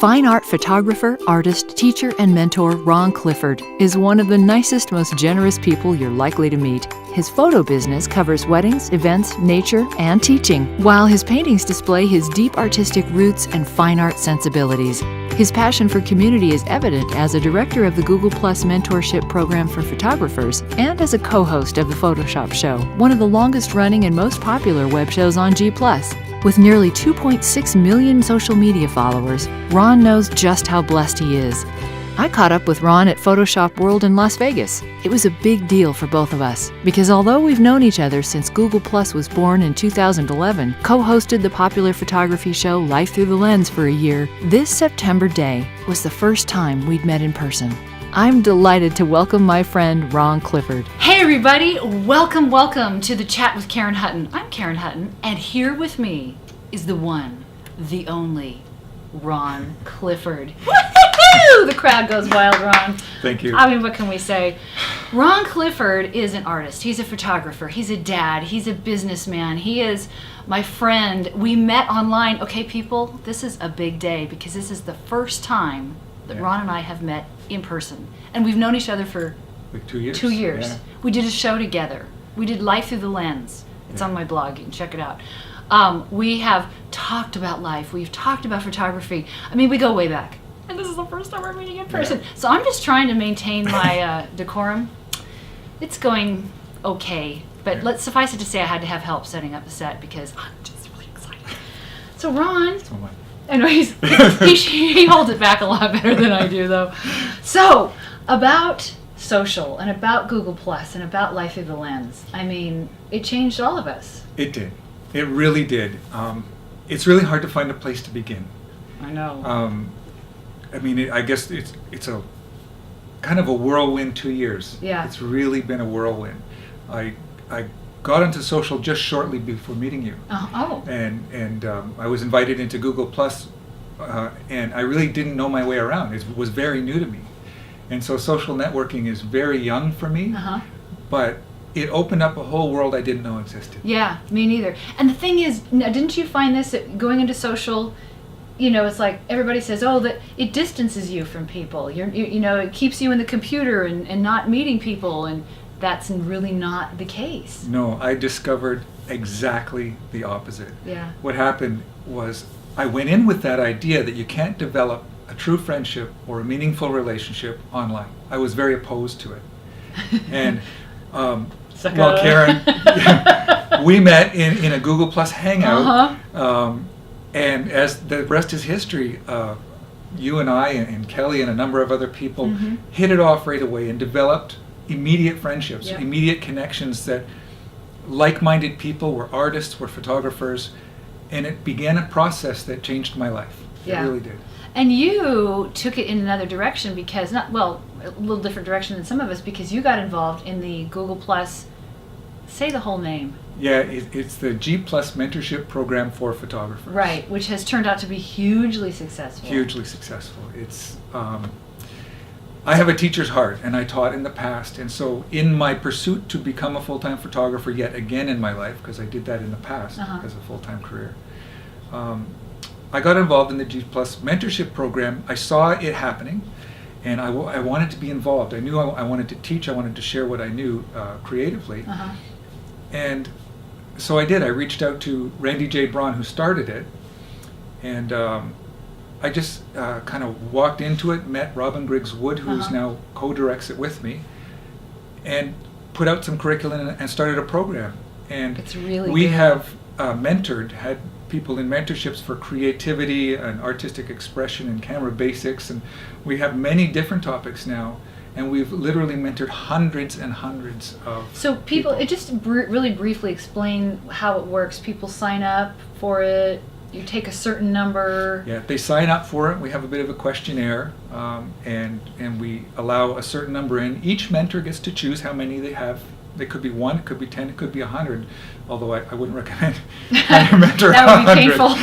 Fine art photographer, artist, teacher, and mentor Ron Clifford is one of the nicest, most generous people you're likely to meet. His photo business covers weddings, events, nature, and teaching, while his paintings display his deep artistic roots and fine art sensibilities. His passion for community is evident as a director of the Google Plus mentorship program for photographers and as a co-host of the Photoshop Show, one of the longest-running and most popular web shows on G+. With nearly 2.6 million social media followers, Ron knows just how blessed he is. I caught up with Ron at Photoshop World in Las Vegas. It was a big deal for both of us, because although we've known each other since Google Plus was born in 2011, co-hosted the popular photography show Life Through the Lens for a year, this September day was the first time we'd met in person. I'm delighted to welcome my friend Ron Clifford. Hey everybody, welcome to the Chat with Karen Hutton. I'm Karen Hutton, and here with me is the one, the only, Ron Clifford. Woo-hoo-hoo! The crowd goes wild, Ron. Thank you. I mean, what can we say? Ron Clifford is an artist. He's a photographer. He's a dad. He's a businessman. He is my friend. We met online. Okay, people, this is a big day because this is the first time that Ron and I have met in person. And we've known each other for like 2 years. 2 years. Yeah. We did a show together. We did Life Through the Lens. It's on my blog. You can check it out. We have talked about life. We've talked about photography. I mean, we go way back. And this is the first time we're meeting in person. Yeah. So I'm just trying to maintain my decorum. It's going okay. But let's suffice it to say I had to have help setting up the set because I'm just really excited. So Ron... So am I. I know he holds it back a lot better than I do, though. So, about social and about Google Plus and about Life Through the Lens, I mean, it changed all of us. It did. It really did. It's really hard to find a place to begin. I know. I mean, I guess it's a kind of a whirlwind 2 years. Yeah. It's really been a whirlwind. I got into social just shortly before meeting you. Oh. And I was invited into Google Plus, and I really didn't know my way around. It was very new to me. And so social networking is very young for me, but it opened up a whole world I didn't know existed. Yeah, me neither. And the thing is, didn't you find this, that going into social, you know, it's like everybody says, oh, that it distances you from people. You know, it keeps you in the computer and not meeting people, and that's really not the case. No, I discovered exactly the opposite. Yeah. What happened was I went in with that idea that you can't develop a true friendship or a meaningful relationship online. I was very opposed to it. And Karen, we met in a Google Plus hangout, and as the rest is history, you and I and Kelly and a number of other people hit it off right away and developed immediate friendships, immediate connections that like-minded people, were artists, were photographers, and it began a process that changed my life. Yeah. It really did. And you took it in another direction because, a little different direction than some of us, because you got involved in the Google Plus, say the whole name. Yeah, it's the G Plus mentorship program for photographers. Right, which has turned out to be hugely successful. Hugely successful. It's I have a teacher's heart, and I taught in the past, and so in my pursuit to become a full-time photographer yet again in my life, because I did that in the past as a full-time career, I got involved in the G Plus mentorship program. I saw it happening, and I wanted to be involved. I knew I wanted to teach. I wanted to share what I knew creatively, and so I did. I reached out to Randy J. Braun, who started it, and I just kind of walked into it, met Robin Griggs-Wood, who's now co-directs it with me, and put out some curriculum and started a program. And it's really we good. have had people in mentorships for creativity and artistic expression and camera basics, and we have many different topics now, and we've literally mentored hundreds and hundreds of people. It just really briefly explain how it works. People sign up for it. You take a certain number. Yeah, they sign up for it. We have a bit of a questionnaire, and we allow a certain number in. Each mentor gets to choose how many they have. They could be 1, it could be 10, it could be 100. Although I wouldn't recommend having a mentor. That would be painful.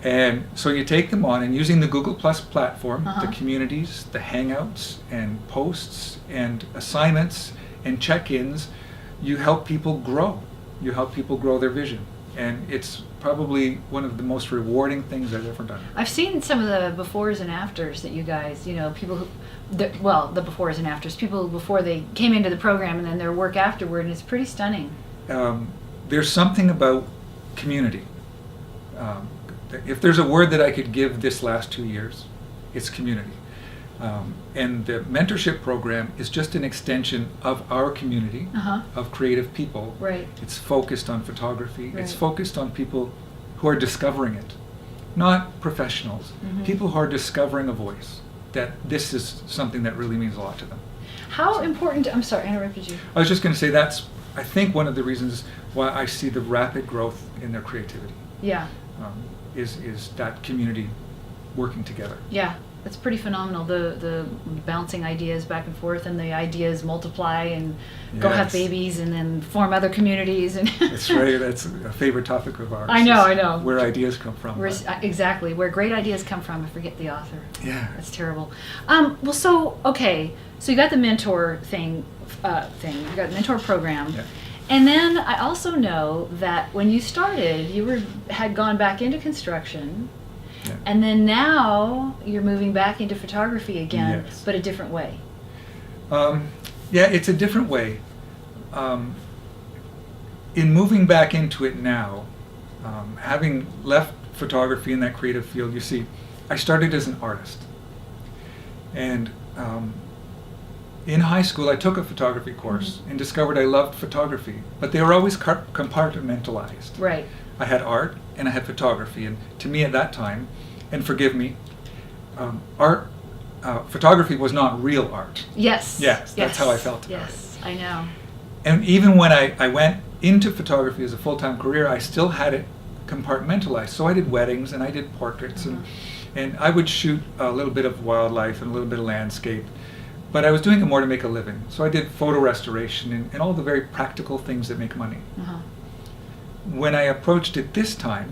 And so you take them on, and using the Google Plus platform, the communities, the hangouts, and posts, and assignments, and check-ins, you help people grow. You help people grow their vision. And it's probably one of the most rewarding things I've ever done. I've seen some of the befores and afters that you guys, people who, the befores and afters, people before they came into the program and then their work afterward, and it's pretty stunning. There's something about community. If there's a word that I could give this last 2 years, it's community. And the mentorship program is just an extension of our community of creative people. Right. It's focused on photography. Right. It's focused on people who are discovering it, not professionals. People who are discovering a voice, that this is something that really means a lot to them. How important, I'm sorry, I interrupted you. I was just going to say that's, I think, one of the reasons why I see the rapid growth in their creativity. Yeah. Is that community working together. Yeah, it's pretty phenomenal. The bouncing ideas back and forth, and the ideas multiply and go have babies, and then form other communities. And that's right. That's a favorite topic of ours. I know. Where ideas come from. Exactly, where great ideas come from. I forget the author. Yeah. That's terrible. Well, so you got the mentor thing. You got the mentor program. Yeah. And then I also know that when you started, you had gone back into construction, and then now you're moving back into photography again, but a different way. It's a different way. In moving back into it now, having left photography in that creative field, you see, I started as an artist. And in high school, I took a photography course and discovered I loved photography, but they were always compartmentalized. Right. I had art and I had photography, and to me at that time, and forgive me, photography was not real art. Yes. Yes, that's how I felt about it. Yes, I know. And even when I went into photography as a full-time career, I still had it compartmentalized. So I did weddings and I did portraits, and I would shoot a little bit of wildlife and a little bit of landscape. But I was doing it more to make a living. So I did photo restoration and all the very practical things that make money. When I approached it this time,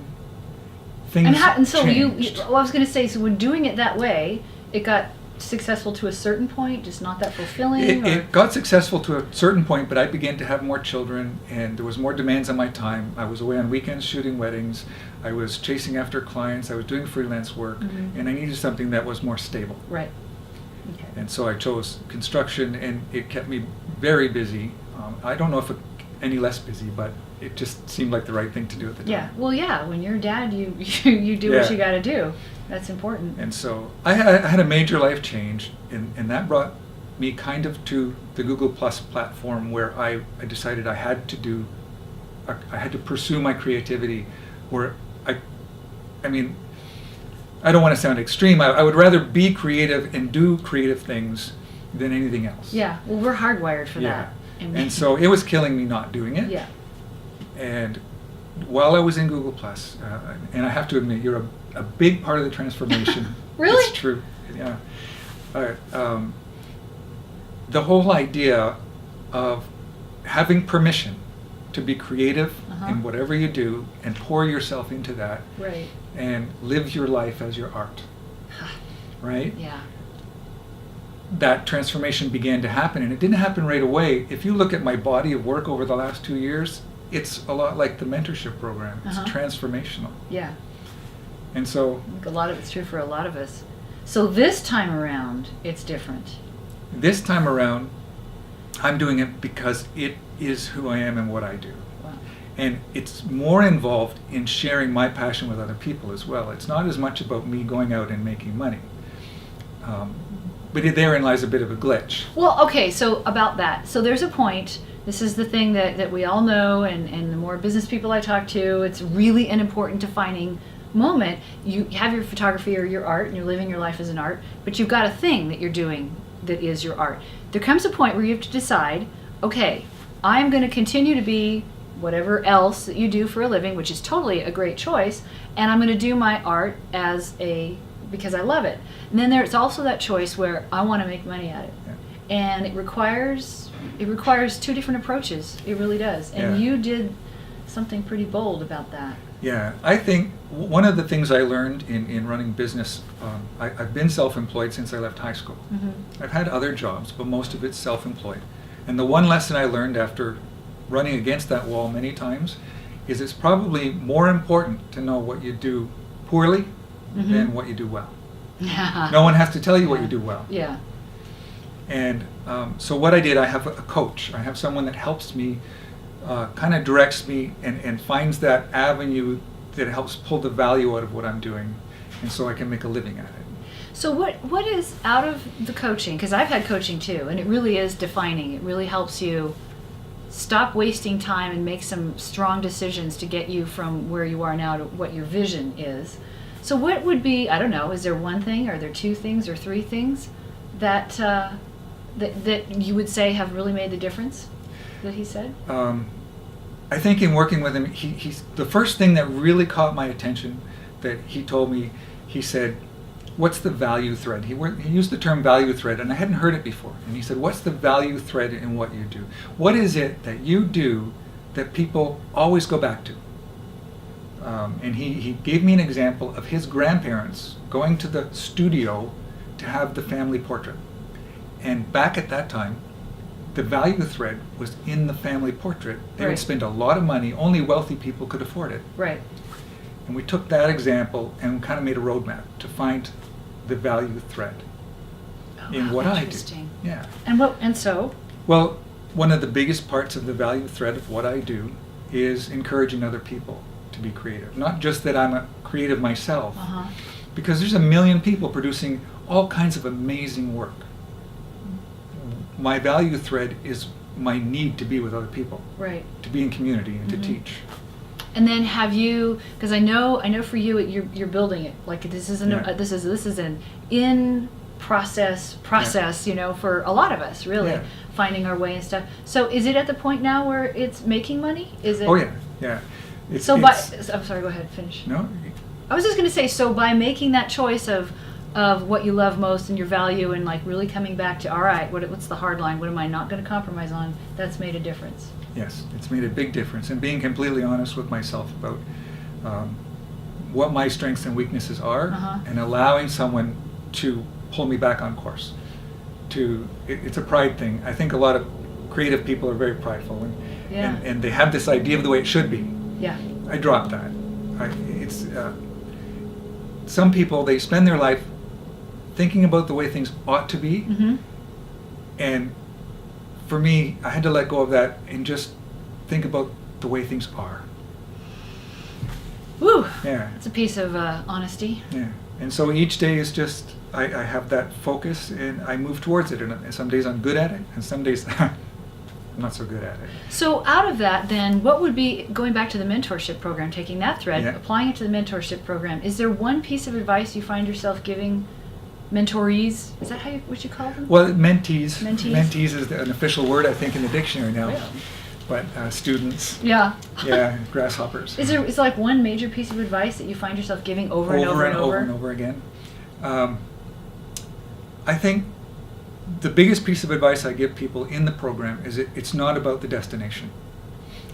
things changed. I was going to say, so when doing it that way, it got successful to a certain point, just not that fulfilling? It got successful to a certain point, but I began to have more children, and there was more demands on my time. I was away on weekends shooting weddings. I was chasing after clients. I was doing freelance work, and I needed something that was more stable. Right. Okay. And so I chose construction, and it kept me very busy. I don't know if any less busy, but it just seemed like the right thing to do at the time. Yeah. Well, yeah. When you're a dad, you do what you got to do. That's important. And so I had a major life change, and that brought me kind of to the Google Plus platform, where I decided I had to pursue my creativity. Where I don't want to sound extreme. I would rather be creative and do creative things than anything else. Yeah. Well, we're hardwired for that. And so it was killing me not doing it. Yeah. And while I was in Google Plus, and I have to admit, you're a big part of the transformation. Really? It's true. Yeah. The whole idea of having permission to be creative in whatever you do and pour yourself into that, right, and live your life as your art, right? Yeah. That transformation began to happen, and it didn't happen right away. If you look at my body of work over the last 2 years, it's a lot like the mentorship program. It's transformational. Yeah. And so I think a lot of it's true for a lot of us. So this time around, it's different. This time around, I'm doing it because it is who I am and what I do. Wow. And it's more involved in sharing my passion with other people as well. It's not as much about me going out and making money. But therein lies a bit of a glitch. Well, okay, so about that. So there's a point, this is the thing that we all know, and the more business people I talk to, it's really an important defining moment. You have your photography or your art, and you're living your life as an art, but you've got a thing that you're doing that is your art. There comes a point where you have to decide, okay, I'm going to continue to be whatever else that you do for a living, which is totally a great choice, and I'm going to do my art because I love it. And then there's also that choice where I want to make money at it. Yeah. And it requires two different approaches. It really does. And you did something pretty bold about that. Yeah, I think one of the things I learned in running business, I've been self-employed since I left high school. I've had other jobs, but most of it's self-employed. And the one lesson I learned after running against that wall many times is it's probably more important to know what you do poorly than what you do well. No one has to tell you what you do well. Yeah. And so what I did, I have a coach. I have someone that helps me, kind of directs me and finds that avenue that helps pull the value out of what I'm doing, and so I can make a living at it. So what is out of the coaching, because I've had coaching too, and it really is defining. It really helps you stop wasting time and make some strong decisions to get you from where you are now to what your vision is. So what would be, I don't know, is there one thing, are there two things or three things that that you would say have really made the difference that he said? I think in working with him, he's the first thing that really caught my attention that he told me, he said, what's the value thread? He used the term value thread, and I hadn't heard it before. And he said, what's the value thread in what you do? What is it that you do that people always go back to? And he gave me an example of his grandparents going to the studio to have the family portrait. And back at that time, the value thread was in the family portrait. They would spend a lot of money. Only wealthy people could afford it. Right. And we took that example and kind of made a roadmap to find the value thread in what I do. Interesting. Yeah. And so? Well, one of the biggest parts of the value thread of what I do is encouraging other people to be creative. Not just that I'm a creative myself, because there's a million people producing all kinds of amazing work. My value thread is my need to be with other people, Right. to be in community and to teach. And then have you? Because I know for you, you're building it. Like this is this is an in process. You know, for a lot of us, really finding our way and stuff. So is it at the point now where it's making money? Is it? Oh yeah. I'm sorry. Go ahead. Finish. No. I was just going to say. So by making that choice of what you love most and your value, and like really coming back to, all right, what's the hard line? What am I not going to compromise on? That's made a difference. Yes, it's made a big difference. And being completely honest with myself about what my strengths and weaknesses are, and allowing someone to pull me back on course. It's a pride thing. I think a lot of creative people are very prideful, and they have this idea of the way it should be. Yeah. I dropped that. Some people, they spend their life thinking about the way things ought to be, and for me, I had to let go of that and just think about the way things are. Woo! Yeah. It's a piece of honesty. Yeah. And so each day is just, I have that focus and I move towards it. And some days I'm good at it, and some days I'm not so good at it. So out of that, then, what would be, going back to the mentorship program, taking that thread, applying it to the mentorship program, is there one piece of advice you find yourself giving mentorees? Is that what you call them? Well, mentees. Mentees is an official word, I think, in the dictionary now. Really? But students. Yeah. Yeah, grasshoppers. Is there like one major piece of advice that you find yourself giving over and over again? I think the biggest piece of advice I give people in the program is it's not about the destination.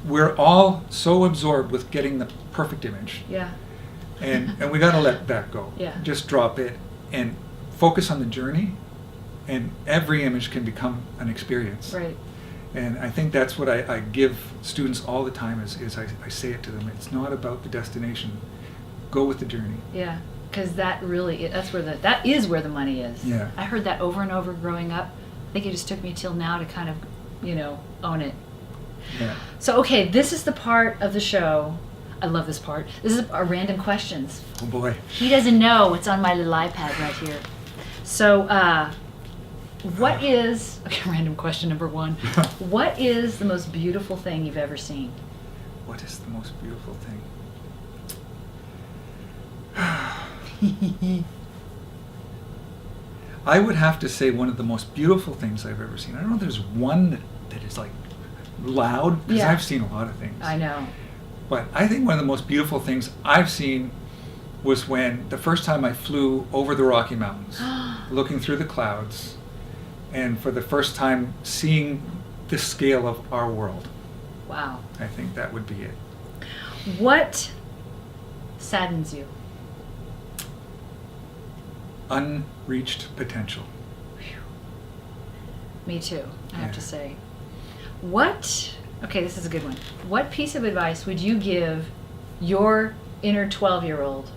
We're all so absorbed with getting the perfect image. Yeah. And we got to let that go. Yeah. Just drop it and focus on the journey, and every image can become an experience. Right. And I think that's what I give students all the time is I say it to them. It's not about the destination. Go with the journey. Yeah. Because that is where the money is. Yeah. I heard that over and over growing up. I think it just took me till now to kind of, own it. Yeah. So, okay, this is the part of the show. I love this part. This is our random questions. Oh boy. He doesn't know what's on my little iPad right here. So, what is, random question number 1. What is the most beautiful thing you've ever seen? What is the most beautiful thing? I would have to say one of the most beautiful things I've ever seen. I don't know if there's one that is like loud, because I've seen a lot of things. I know. But I think one of the most beautiful things I've seen was when the first time I flew over the Rocky Mountains, looking through the clouds, and for the first time seeing the scale of our world. Wow. I think that would be it. What saddens you? Unreached potential. Me too, I have to say. What, Okay, this is a good one. What piece of advice would you give your inner 12-year-old,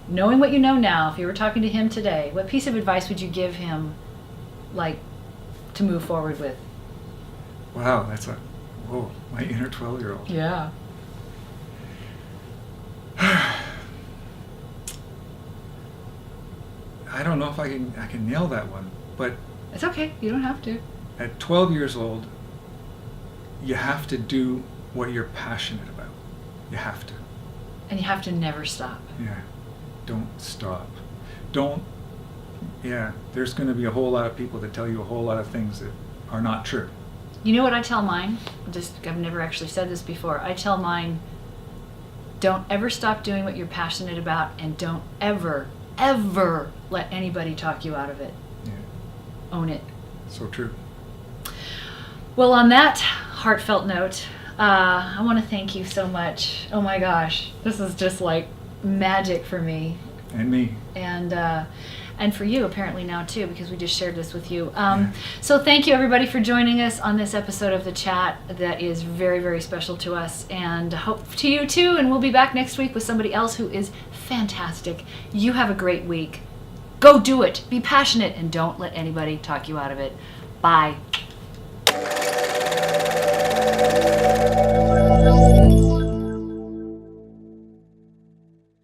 knowing what you know now, if you were talking to him today, what piece of advice would you give him, like, to move forward with? Wow, my inner 12-year-old. Yeah. I don't know if I can nail that one, but It's okay. You don't have to. at 12 years old, you have to do what you're passionate about. You have to. And you have to never stop. Yeah. Don't stop. There's going to be a whole lot of people that tell you a whole lot of things that are not true. You know what I tell mine? I've never actually said this before. I tell mine, don't ever stop doing what you're passionate about, and don't ever, ever let anybody talk you out of it. Yeah. Own it. So true. Well, on that heartfelt note, I want to thank you so much. Oh my gosh, this is just like magic for me. And me. And for you apparently now too, because we just shared this with you. So thank you everybody for joining us on this episode of The Chat that is very, very special to us, and hope to you too. And we'll be back next week with somebody else who is fantastic. You have a great week. Go do it. Be passionate, and don't let anybody talk you out of it. Bye.